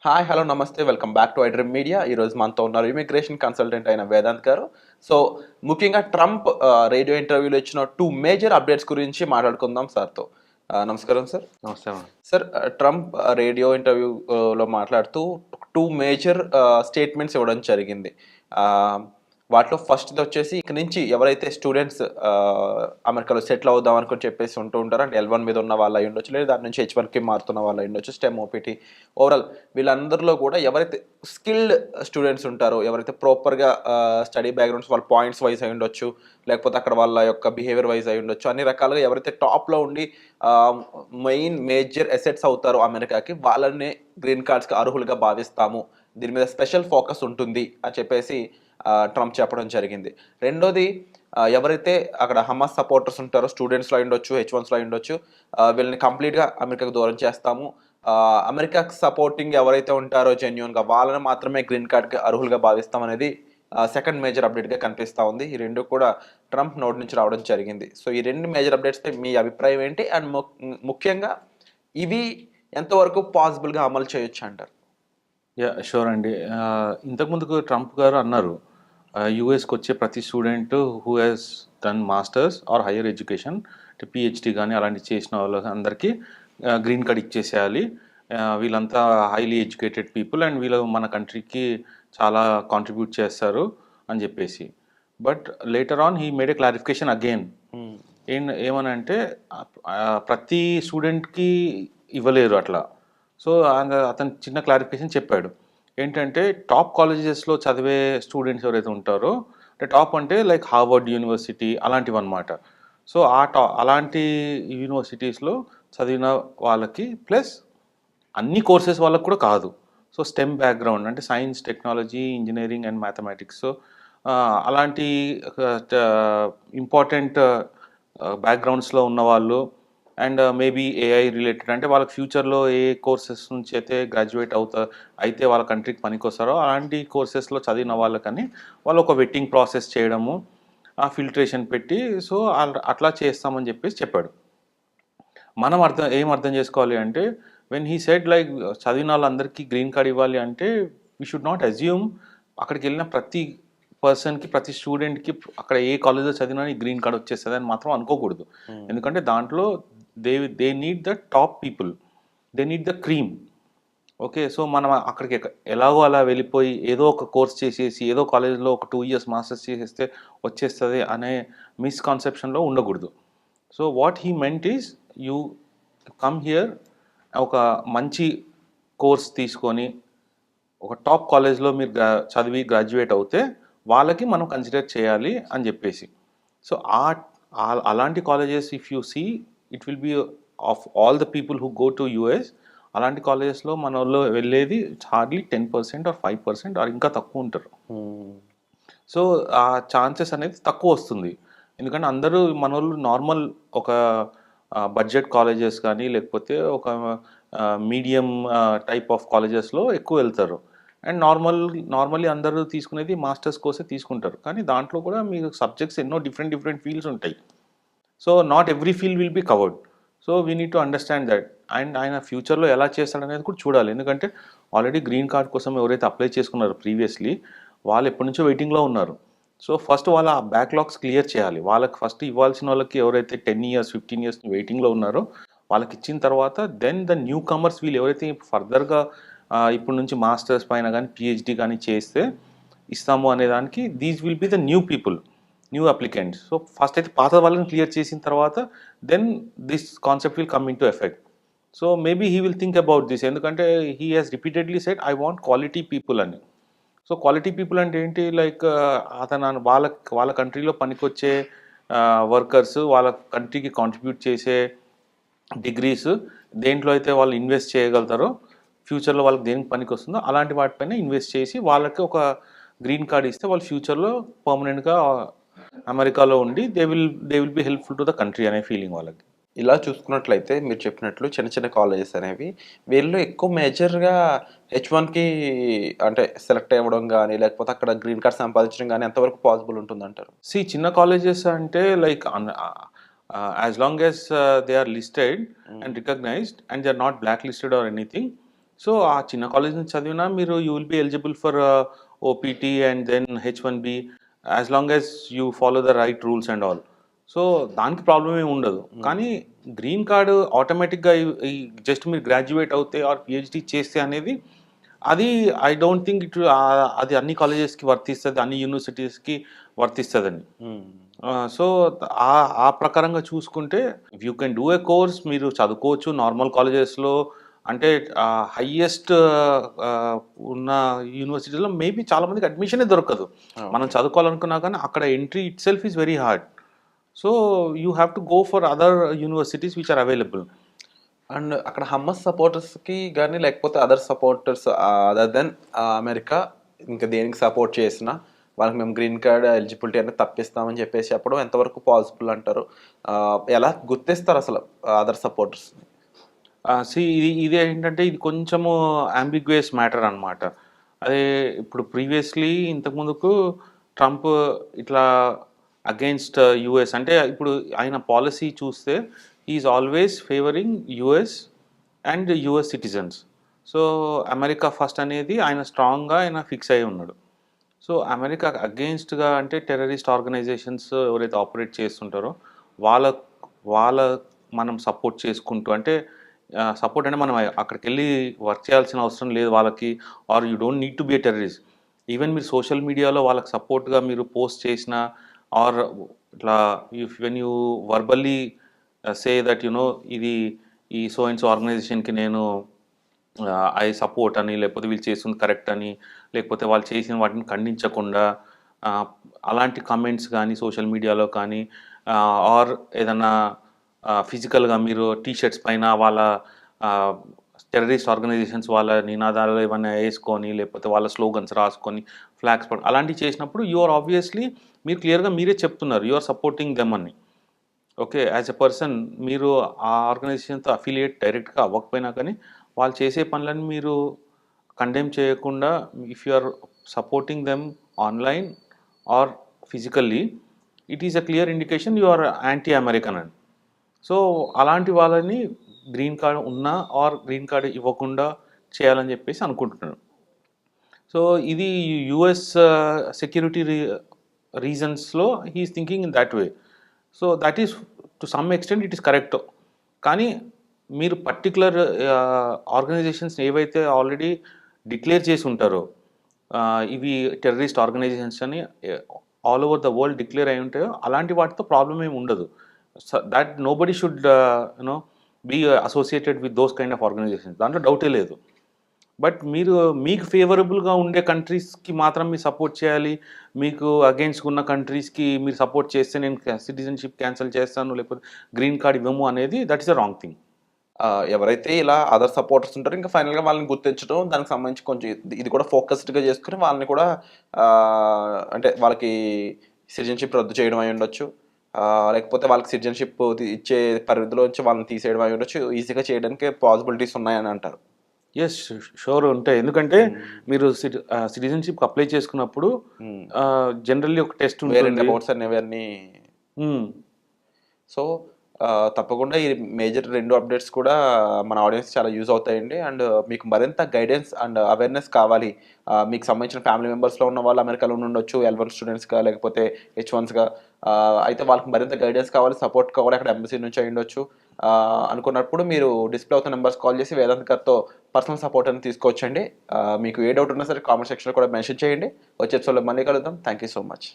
Hi! Hello! నమస్తే. Welcome back to iDream media. ఈరోజు మనతో ఉన్నారు ఇమిగ్రేషన్ కన్సల్టెంట్ అయిన వేదాంత్ గారు. సో, ముఖ్యంగా ట్రంప్ రేడియో ఇంటర్వ్యూలో ఇచ్చిన 2 మేజర్ అప్డేట్స్ గురించి మాట్లాడుకుందాం సార్‌తో. నమస్కారం సార్. నమస్తే మేడం. సార్ ట్రంప్ రేడియో ఇంటర్వ్యూలో మాట్లాడుతూ 2 మేజర్ స్టేట్మెంట్స్ ఇవ్వడం జరిగింది. ఆహ్, వాటిలో ఫస్ట్‌దొచ్చేసి ఇక నుంచి ఎవరైతే స్టూడెంట్స్ అమెరికాలో సెటిల్ అవుదాం అనుకుని చెప్పేసి ఉంటూ ఉంటారో అంటే L1 మీద ఉన్న వాళ్ళు అయ్యుండొచ్చు, లేదా దాని నుంచి H1కి మారుతున్న వాళ్ళు అయ్యుండొచ్చు, స్టెమ్ ఓపీటీ ఓవరాల్ వీళ్ళందరిలో కూడా ఎవరైతే స్కిల్డ్ స్టూడెంట్స్ ఉంటారో, ఎవరైతే ప్రాపర్‌గా స్టడీ బ్యాక్‌గ్రౌండ్స్ వాళ్ళ పాయింట్స్ వైస్ అయ్యుండొచ్చు, లేకపోతే అక్కడ వాళ్ళ యొక్క బిహేవియర్ వైస్ అయ్యుండొచ్చు. అన్ని రకాలుగా ఎవరైతే టాప్‌లో ఉండి ఆహ్, మెయిన్ మేజర్ అసెట్స్ అవుతారో అమెరికాకి, వాళ్ళని గ్రీన్ కార్డ్స్‌కి అర్హులుగా భావిస్తాము. దీని మీద స్పెషల్ ఫోకస్ ఉంటుంది అని చెప్పేసి ట్రంప్ చెప్పడం జరిగింది. రెండోది ఎవరైతే అక్కడ హమాస్ సపోర్టర్స్ ఉంటారో స్టూడెంట్స్‌లో అయ్యుండొచ్చు, హెచ్-1స్‌లో అయ్యుండొచ్చు. వీళ్ళని కంప్లీట్‌గా అమెరికాకు దూరం చేస్తాము. అమెరికాకి సపోర్టింగ్ ఎవరైతే ఉంటారో జెన్యూన్‌గా వాళ్ళని మాత్రమే గ్రీన్ కార్డ్‌కి అర్హులుగా భావిస్తామనేది సెకండ్ మేజర్ అప్డేట్‌గా కనిపిస్తా ఉంది. ఈ 2 కూడా ట్రంప్ నోటి నుంచి రావడం జరిగింది. సో, ఈ 2 మేజర్ అప్డేట్స్‌పై మీ అభిప్రాయం ఏంటి? అండ్ ముఖ్యంగా ఇవి ఎంతవరకు పాసిబుల్‌గా అమలు చేయొచ్చంటారు? షూర్ అండి. ఇంతకుముందుకు ట్రంప్ గారు అన్నారు. యూఎస్‌కొచ్చే ప్రతి student who has done masters or higher education అంటే పీహెచ్‌డీ గాని అలాంటివి చేసిన వాళ్ళకి అందరికీ గ్రీన్ కార్డ్ ఇచ్చేసేయాలి. వీళ్ళంతా హైలీ ఎడ్యుకేటెడ్ పీపుల్ అండ్ వీళ్ళు మన కంట్రీకి చాలా కాంట్రిబ్యూట్ చేస్తారు అని చెప్పేసి. But later on he made a clarification again. హ్మ్. ఏమనంటే ప్రతి స్టూడెంట్‌కి ఇవ్వలేరు అట్లా. సో, అతను చిన్న క్లారిఫికేషన్ చెప్పాడు. ఏంటంటే టాప్ కాలేజెస్‌లో చదివే స్టూడెంట్స్ ఎవరైతే ఉంటారో అంటే టాప్ అంటే లైక్ హార్వర్డ్ యూనివర్సిటీ అలాంటివన్నమాట. సో, అలాంటి యూనివర్సిటీస్‌లో చదివిన వాళ్ళకి ప్లస్ అన్ని కోర్సెస్ వాళ్ళకి కూడా కాదు. సో, స్టెమ్ బ్యాక్‌గ్రౌండ్ అంటే science, technology, engineering and mathematics. So, అలాంటి ఆహ్, ట ఇంపార్టెంట్ బ్యాక్‌గ్రౌండ్స్‌లో ఉన్నవాళ్ళు అండ్ మేబీ ఏఐ రిలేటెడ్ అంటే వాళ్ళకి ఫ్యూచర్‌లో ఏ కోర్సెస్ నుంచి అయితే గ్రాడ్యుయేట్ అయితే వాళ్ళ కంట్రీకి పనికొస్తారో అలాంటి కోర్సెస్‌లో చదివిన వాళ్ళకని వాళ్ళు ఒక వెట్టింగ్ ప్రాసెస్ చేయడము, ఆ ఫిల్ట్రేషన్ పెట్టి సో, అట్లా చేస్తామని చెప్పాడు. మనం ఏం అర్థం చేసుకోవాలి అంటే వెన్ హీ సెడ్ లైక్ చదివిన వాళ్ళందరికీ గ్రీన్ కార్డ్ ఇవ్వాలి అంటే వీ షుడ్ నాట్ అజ్యూమ్ అక్కడికి వెళ్ళిన ప్రతి పర్సన్కి ప్రతి స్టూడెంట్కి అక్కడ ఏ కాలేజ్లో చదివినా ఈ గ్రీన్ కార్డ్ వచ్చేస్తుంది అని మాత్రం అనుకోకూడదు. ఎందుకంటే దాంట్లో they need the top people, they need the cream. Okay. So, మనం అక్కడికి ఎలాగో అలా వెళ్ళిపోయి ఏదో ఒక కోర్స్ చేసేసి ఏదో కాలేజ్‌లో ఒక 2 ఇయర్స్ మాస్టర్స్ చేసేస్తే వచ్చేస్తది అనే మిస్‌కన్సెప్షన్‌లో ఉండకూడదు. So, what he meant is you come here ఒక మంచి కోర్స్ తీసుకొని ఒక టాప్ కాలేజ్‌లో మీరు చదివి గ్రాడ్యుయేట్ అవుతే వాళ్ళకి మనం కన్సిడర్ చేయాలి అని చెప్పేసి. సో, అలాంటి colleges if you see it will be of all the people who go to US అలాంటి కాలేజెస్‌లో మనోళ్ళు వెళ్ళేది హార్డ్‌లీ 10% ఆర్ 5% ఆర్ ఇంకా తక్కువ ఉంటారు. హ్మ్. సో, ఆ ఛాన్సెస్ అనేది తక్కువొస్తుంది. ఎందుకంటే అందరూ మనోళ్ళు నార్మల్ ఒక బడ్జెట్ కాలేజెస్ కానీ, లేకపోతే ఒక మీడియం టైప్ ఆఫ్ కాలేజెస్‌లో ఎక్కువెళ్తారు. అండ్ నార్మల్లీ అందరూ తీసుకునేది మాస్టర్స్ కోర్సే తీసుకుంటారు. కానీ దాంట్లో కూడా మీకు సబ్జెక్ట్స్ ఎన్నో డిఫరెంట్ ఫీల్డ్స్ ఉంటాయి. So, not every field will be covered. So, we need to understand that. And ఆయన ఫ్యూచర్‌లో ఎలా చేస్తాడనేది కూడా చూడాలి. ఎందుకంటే ఆల్రెడీ గ్రీన్ కార్డ్ కోసం ఎవరైతే అప్లై చేసుకున్నారో ప్రీవియస్‌లీ వాళ్ళు ఎప్పటినుంచో వెయిటింగ్‌లో ఉన్నారు. సో, ఫస్ట్ వాళ్ళ బ్యాక్‌లాగ్స్ క్లియర్ చేయాలి. వాళ్ళకి ఫస్ట్ ఇవ్వాల్సిన వాళ్ళకి ఎవరైతే 10 ఇయర్స్, 15 ఇయర్స్ వెయిటింగ్‌లో ఉన్నారో వాళ్ళకిచ్చిన తర్వాత దెన్ ద న్యూ కమర్స్ వీళ్ళు ఎవరైతే ఫర్దర్‌గా ఇప్పటి నుంచి మాస్టర్స్ పైన గానీ, పీహెచ్‌డీ గానీ చేస్తే ఇస్తాము అనేదానికి these will be the new people. New applicants. So, first అయితే పాత వాళ్ళని క్లియర్ చేసిన తర్వాత then this concept will come into effect. So, maybe he will think about this. ఎందుకంటే he has repeatedly said I want quality people అని. So, quality people అంటే ఏంటి? Like అతను వాళ్ళ కంట్రీలో పనికొచ్చే వర్కర్స్ వాళ్ళ కంట్రీకి కాంట్రిబ్యూట్ చేసే డిగ్రీస్ దేంట్లో అయితే వాళ్ళు ఇన్వెస్ట్ చేయగలుగుతారో, ఫ్యూచర్‌లో వాళ్ళకి దేనికి పనికొస్తుందో అలాంటి వాటిపైన ఇన్వెస్ట్ చేసి వాళ్ళకి ఒక గ్రీన్ కార్డ్ ఇస్తే వాళ్ళు ఫ్యూచర్‌లో పర్మనెంట్‌గా అమెరికాలో ఉండి they will be helpful to the country అనే ఫీలింగ్ వాళ్ళకి. ఇలా చూసుకున్నట్లయితే మీరు చెప్పినట్లు చిన్న చిన్న కాలేజెస్ అనేవి వీళ్ళు ఎక్కువ మేజర్‌గా హెచ్-1కి అంటే సెలెక్ట్ అవ్వడం గాని, లేకపోతే అక్కడ గ్రీన్ కార్డ్ సంపాదించడం గాని ఎంతవరకు పాసిబుల్ ఉంటుందంటారు? చిన్న కాలేజెస్ అంటే like as long as they are listed hmm. And recognised and they are not black listed or anything. So ఆ చిన్న కాలేజ్ నుంచి చదివినా మీరు you will be eligible for OPT and then H1B as long as you follow the right rules and all. So దానికి problem ఏమి ఉండదు. కానీ green card ఆటోమేటిక్గా ఈ జస్ట్ మీరు గ్రాడ్యుయేట్ అవుతే ఆర్ పిహెచ్డి చేస్తే అనేది అది ఐ డోంట్ థింక్ అది అన్ని కాలేజెస్కి వర్తిస్తుంది, అన్ని యూనివర్సిటీస్కి వర్తిస్తుందని. సో ఆ ప్రకారంగా చూసుకుంటే you can do a course, మీరు చదువుకోవచ్చు నార్మల్ కాలేజెస్లో. అంటే హయ్యెస్ట్ ఉన్న యూనివర్సిటీలో మేబీ చాలా మందికి అడ్మిషనే దొరకదు. మనం చదువుకోవాలనుకున్నా కానీ అక్కడ entry itself is very hard. So you have to go for other universities which are available. And అక్కడ హమ్మస్ సపోర్టర్స్కి కానీ లేకపోతే other supporters other than America ఇంకా దేనికి సపోర్ట్ చేసినా వాళ్ళకి మేము గ్రీన్ కార్డ్ ఎలిజిబిలిటీ అనేది తప్పిస్తామని చెప్పేసి చెప్పడం ఎంతవరకు పాసిబుల్ అంటారు? ఎలా గుర్తిస్తారు అసలు అదర్ సపోర్టర్స్? ఇది ఏంటంటే ఇది కొంచెము అంబిగ్యుయస్ మ్యాటర్ అనమాట. అదే ఇప్పుడు ప్రీవియస్లీ ఇంతకుముందుకు ట్రంప్ ఇట్లా అగెయిన్స్ట్ యుఎస్ అంటే ఇప్పుడు ఆయన పాలసీ చూస్తే is always favouring US and US citizens. So America first అనేది ఆయన స్ట్రాంగ్గా ఆయన ఫిక్స్ అయి ఉన్నాడు. సో అమెరికా అగెయిన్స్ట్గా అంటే టెర్రరిస్ట్ ఆర్గనైజేషన్స్ ఎవరైతే ఆపరేట్ చేస్తుంటారో వాళ్ళ మనం సపోర్ట్ చేసుకుంటూ, అంటే సపోర్ట్ అంటే మనం అక్కడికి వెళ్ళి వర్క్ చేయాల్సిన అవసరం లేదు వాళ్ళకి, or you don't need to be a terrorist. Even మీరు సోషల్ మీడియాలో వాళ్ళకి సపోర్ట్గా మీరు పోస్ట్ చేసినా ఆర్ ఇట్లా when you verbally say that you know ఇది ఈ సో అండ్ సో ఆర్గనైజేషన్కి నేను ఐ సపోర్ట్ అని, లేకపోతే వీళ్ళు చేస్తుంది కరెక్ట్ అని, లేకపోతే వాళ్ళు చేసిన వాటిని ఖండించకుండా అలాంటి కమెంట్స్ కానీ సోషల్ మీడియాలో కానీ ఆర్ ఏదన్నా ఫిజికల్గా మీరు టీషర్ట్స్ పైన వాళ్ళ టెర్రరిస్ట్ ఆర్గనైజేషన్స్ వాళ్ళ నినాదాలు ఏమైనా వేసుకొని లేకపోతే వాళ్ళ స్లోగన్స్ రాసుకొని ఫ్లాగ్స్ అలాంటివి చేసినప్పుడు యు ఆర్ ఆబ్వియస్లీ మీరు క్లియర్గా మీరే చెప్తున్నారు యు ఆర్ సపోర్టింగ్ దెమ్ అని. ఓకే, యాజ్ ఎ పర్సన్ మీరు ఆ ఆర్గనైజేషన్తో అఫిలియేట్ డైరెక్ట్గా అవ్వకపోయినా కానీ వాళ్ళు చేసే పనులను మీరు కండెమ్ చేయకుండా if you are supporting them online or physically it is a clear indication you are anti American అని. సో అలాంటి వాళ్ళని గ్రీన్ కార్డ్ ఉన్నా ఆర్ గ్రీన్ కార్డ్ ఇవ్వకుండా చేయాలని చెప్పేసి అనుకుంటున్నాను. సో ఇది యుఎస్ సెక్యూరిటీ రీజన్స్లో he is thinking in that way. So that is to some extent it is correct. కానీ మీరు పర్టికులర్ ఆర్గనైజేషన్స్ ఏవైతే ఆల్రెడీ డిక్లేర్ చేసి ఉంటారో ఇవి టెర్రరిస్ట్ ఆర్గనైజేషన్స్ అని all over the world declare అయి ఉంటాయో అలాంటి వాటితో ప్రాబ్లం ఏమి ఉండదు. That nobody should you know be associated with those kind of organisations, దాంట్లో డౌటే లేదు. బట్ మీరు మీకు ఫేవరబుల్గా ఉండే కంట్రీస్కి మాత్రం మీరు సపోర్ట్ చేయాలి, మీకు అగెయిన్స్ట్ ఉన్న కంట్రీస్కి మీరు సపోర్ట్ చేస్తే నేను సిటిజన్షిప్ క్యాన్సిల్ చేస్తాను లేకపోతే గ్రీన్ కార్డ్ ఇవ్వము అనేది that is a wrong thing. ఎవరైతే ఇలా అదర్ సపోర్టర్స్ ఉంటారో ఇంకా ఫైనల్గా వాళ్ళని గుర్తించడం, దానికి సంబంధించి కొంచెం ఇది కూడా ఫోకస్డ్గా చేసుకుని వాళ్ళని కూడా అంటే వాళ్ళకి సిటిజన్షిప్ రద్దు చేయడం అయి ఉండొచ్చు, లేకపోతే వాళ్ళకి సిటిజన్షిప్ ఇచ్చే పరిధిలో నుంచి వాళ్ళని తీసేయడం అయి ఉండొచ్చు. ఈజీగా చేయడానికి పాసిబిలిటీస్ ఉన్నాయని అంటారు. ఎస్, షూర్ ఉంటాయి. ఎందుకంటే మీరు సిటిజన్షిప్ అప్లై చేసుకున్నప్పుడు జనరల్లీ ఒక టెస్ట్ ఉంటుంది అబౌట్స్ అనేవన్నీ. సో తప్పకుండా ఈ మేజర్ 2 అప్డేట్స్ కూడా మన ఆడియన్స్ చాలా యూజ్ అవుతాయండి. అండ్ మీకు మరింత గైడెన్స్ అండ్ అవేర్నెస్ కావాలి, మీకు సంబంధించిన ఫ్యామిలీ మెంబర్స్లో ఉన్న వాళ్ళు అమెరికాలో ఉండొచ్చు, L1 స్టూడెంట్స్గా లేకపోతే H1స్గా, అయితే వాళ్ళకి మరింత గైడెన్స్ కావాలి, సపోర్ట్ కావాలి, అక్కడ ఎంబసీ నుంచి అయి ఉండొచ్చు అనుకున్నప్పుడు మీరు డిస్ప్లే అవుతున్న నెంబర్స్ కాల్ చేసి వేదాంత్ గారితో పర్సనల్ సపోర్ట్ అని తీసుకోవచ్చండి. మీకు ఏ డౌట్ ఉన్నా సరే కామెంట్ సెక్షన్లో కూడా మెన్షన్ చేయండి. వచ్చే ఎపిసోడ్లో మళ్ళీ కలుద్దాం. Thank you so much.